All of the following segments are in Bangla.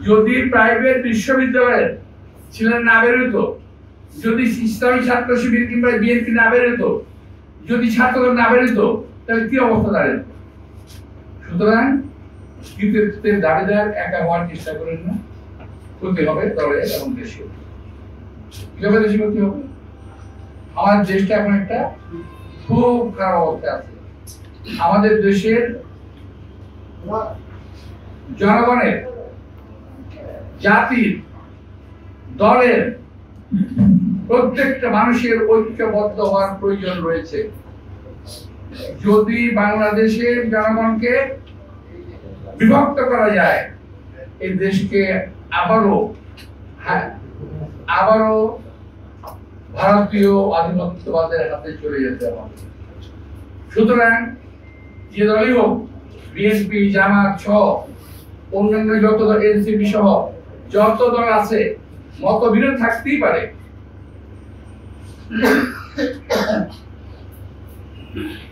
যদি প্রাইভেট বিশ্ববিদ্যালয়ের ছেলেরা না বেরোতো, যদি ইসলামী ছাত্র শিবির কিংবা বিএনপি না বেরোতো, যদি ছাত্ররা না বেরোতো, তাহলে কি অবস্থা দাঁড়াতো? সুতরাং কৃতিত্বের দাবিদার একা হওয়ার চেষ্টা করেন না, করতে হবে দলে এবং দেশে। কিভাবে দেশে করতে হবে? আমাদের দেশটা এখন একটা খুব খারাপ অবস্থায় আছে। আমাদের দেশের জনগণের, জাতির, দলের প্রত্যেকটা মানুষের ঐক্যবদ্ধ হওয়ার প্রয়োজন রয়েছে। যদি বাংলাদেশের জনগণকে বিভক্ত করা যায়, এই দেশকে আবারও ভারতীয় আধিপত্যবাদের হাতে চলে যেতে হবে। সুতরাং যে দলই হোক, বিএনপি, জামাত সহ অন্যান্য যত দল, এনসিপি সহ যত দল আছে, মতবিরোধ থাকতেই পারে,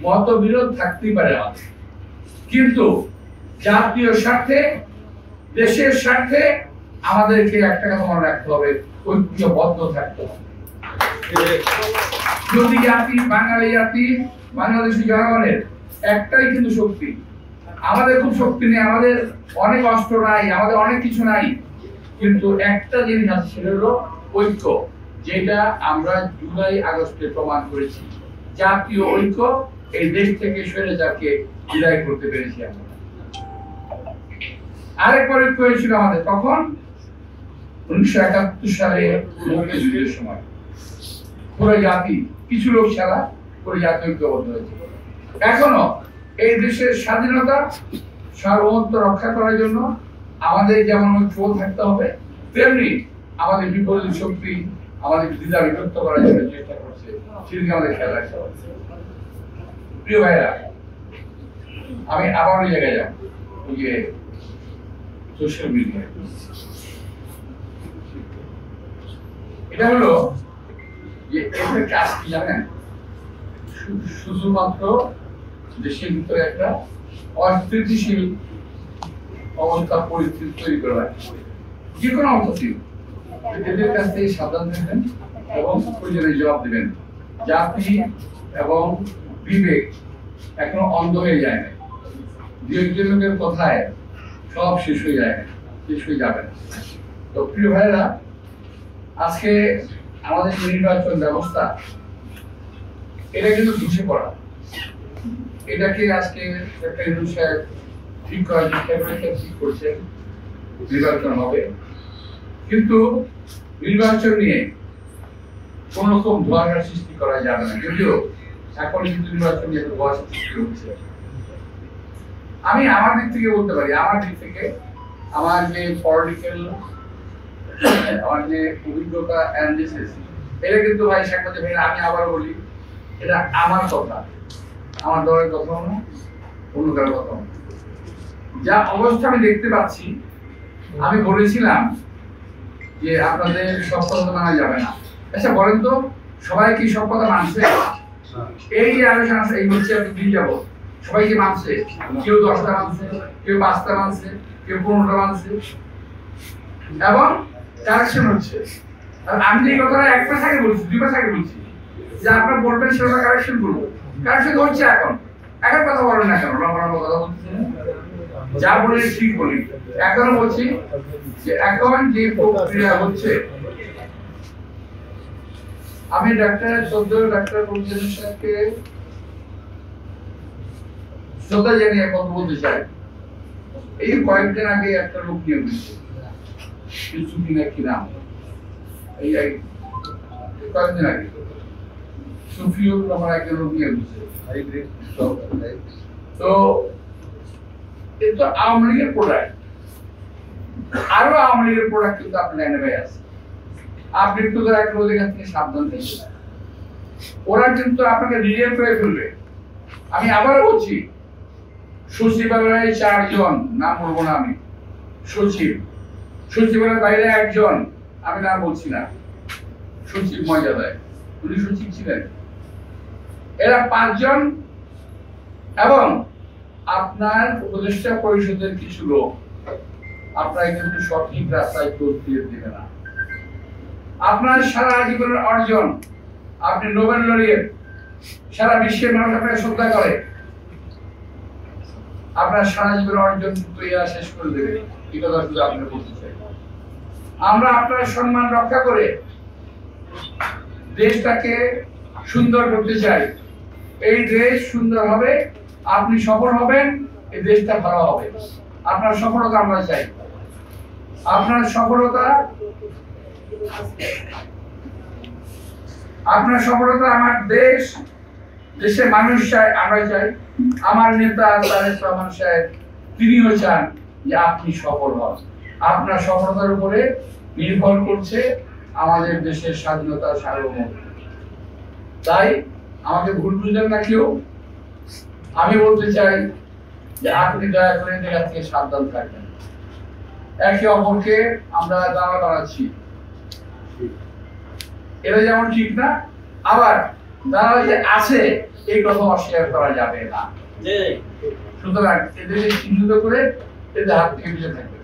মতবিরোধ থাকতেই পারে আমাদের, কিন্তু জাতীয় স্বার্থে, দেশের স্বার্থে আমাদেরকে একটা কথা মনে রাখতে হবে, ঐক্যবদ্ধ থাকতে হবে। যদি জাতি, বাঙালি জাতি, বাংলাদেশী জনগণের একটাই কিন্তু শক্তি। আমাদের খুব শক্তি নেই, আমাদের অনেক অস্ত্র নাই, আমাদের অনেক কিছু নাই, কিন্তু একটা জিনিস আছে, সেটা হলো ঐক্য, যেটা আমরা জুলাই আগস্টে প্রমাণ করেছি। জাতীয় ঐক্য এই দেশ থেকে স্বৈরাচারকে বিদায় করতে পেরেছি আমরা। আরেকবার ঐক্য হয়েছিল আমাদের তখন 1971 সালে মুক্তিযুদ্ধের সময়। পুরো জাতি, কিছু লোক ছাড়া পুরো জাতি ঐক্যবদ্ধ হয়েছে। এখনো এই দেশের স্বাধীনতা, সার্বভৌমত্ব রক্ষা করার জন্য আমাদের যেমন ঐক্য থাকতে হবে, তেমনি আমাদের বিপরীত শক্তি আমাদের দ্বিধা বিভক্ত করার জন্য চেষ্টা করছে, সেদিকে আমাদের খেয়াল রাখতে হবে। প্রিয় ভাইরা, আমি আবার ওই জায়গায় যাব, ওই যে সোশ্যাল মিডিয়া। এটা হলো যে এটার কাজ কি জানেন? শুধুমাত্র দেশের ভিতরে একটা অস্থিতিশীল অবস্থা, পরিস্থিতি তৈরি করা, যে কোনো অবস্থা। এদের কাছ থেকে সাবধান থাকবেন এবং প্রয়োজনে জবাব দিবেন। জাতি এবং বিবেক এখনো অন্ধ হয়ে যায় না। দু একজন লোকের কথায় সব শেষ হয়ে যায় না, শেষ হয়ে যাবে না। তো প্রিয় ভাইরা, আজকে আমাদের নির্বাচন ব্যবস্থা, এটা কিন্তু ধসে পড়া। এটাকে আজকে একটা সাহেব ঠিক করার চেষ্টা করেছেন, ঠিক করছেন, নির্বাচন হবে। কিন্তু নির্বাচন নিয়ে কোন রকম ধোঁয়াশা সৃষ্টি করা যাবে না, যদিও এখন কিন্তু নির্বাচন নিয়ে ধোঁয়াশা সৃষ্টি হচ্ছে। আমি আমার দিক থেকে বলতে পারি, আমার দিক থেকে আমার যে পলিটিক্যাল, আমার যে অভিজ্ঞতা, অ্যানালিসিস, এটা কিন্তু ভাই সাংবাদিক ভাই, আমি আবার বলি, এটা আমার কথা, আমার দলের কথা না, অন্য কারোর কথা না। যা অবস্থা আমি দেখতে পাচ্ছি, আমি বলেছিলাম যে আপনাদের সব কথা মানা যাবে না। আচ্ছা বলেন তো, সবাই কি সব কথা মানছে? এই যে আলোচনা, এই হচ্ছে আমি দিয়ে যাবো, সবাই কি মানছে? কেউ 10টা মানছে, কেউ 5টা মানছে, কেউ 15টা মানছে, এবং কারেকশন হচ্ছে। আর আমি যে কথাটা এক মাস আগে বলছি, 2 মাস আগে বলছি, যে আপনারা বলবেন সেটা কারেকশন করবো, কারেকশন হচ্ছে। এখন কথা বলেন না কেন? লম্বা লম্বা কথা বলছি, যা বলে ঠিক বলি। এখনো বলছি যে এখন যে প্রক্রিয়া হচ্ছে, আমি ডাক্তার প্রফেসর সাহেবকে শ্রদ্ধা জানিয়ে কথা বলতে চাই। এই কয়েকদিন আগে একটা লোক নিয়ে বলছে, কি নাম, এই কয়েকদিন আগে সুফিউল আমার একজন লোক নিয়ে বলছে। তো এই তো আওয়ামী লীগের প্রোডাক্ট, আরো আওয়ামী লীগের প্রোডাক্ট কিন্তু আপনার লাইনে আছে। আপনি একটু ওদের কাছ থেকে সাবধান থাকবেন, ওরা কিন্তু আপনাকে রিজেক্ট করে ফেলবে। আমি আবারও বলছি, সচিবালয়ে 4 জন, নাম বলবো না আমি, সচিবালয়ের বাইরে 1 জন, আমি নাম বলছি না, সচিব মর্যাদায়, উনি সচিব ছিলেন। এরা 5 জন এবং আপনার উপদেষ্টা পরিষদের কিছু লোক, আপনারা কিন্তু সঠিক রাস্তায় চলতে দেবে না। আপনার সারা জীবনের অর্জন, আপনি নোবেল লরিয়েট, সারা বিশ্বের মানুষ আপনাকে শ্রদ্ধা করে, আপনার সারা জীবনের অর্জন তৈরি শেষ করে দেবে, এই কথা শুধু আপনি বলতে চাই। আমরা আপনার সম্মান রক্ষা করে দেশটাকে সুন্দর করতে চাই। এই দেশ সুন্দর হবে, আপনি সফল হবেন, এই দেশটা ভালো হবে। আপনার সফলতা আমরা চাই। আপনার সফলতা আমার দেশ, দেশের মানুষ চাই, আমরা চাই। আমার নেতা তারেক রহমান সাহেব তিনিও চান যে আপনি সফল হন। আপনার সফলতার উপরে নির্ভর করছে আমাদের দেশের স্বাধীনতা, সার্বভৌমত্ব। তাই আমাকে ভুল বুঝলেন না কেউ। আমি বলতে চাই যে আপনি দয়া করে জায়গা থেকে সাবধান থাকবেন। একে অপরকে আমরা দাওয়া বাড়াচ্ছি, এটা যেমন ঠিক না, আবার যারা যে আছে এই কথা অস্বীকার করা যাবে না। সুতরাং এদের চিহ্নিত করে এদের হাত থেকে বেঁচে থাকবে।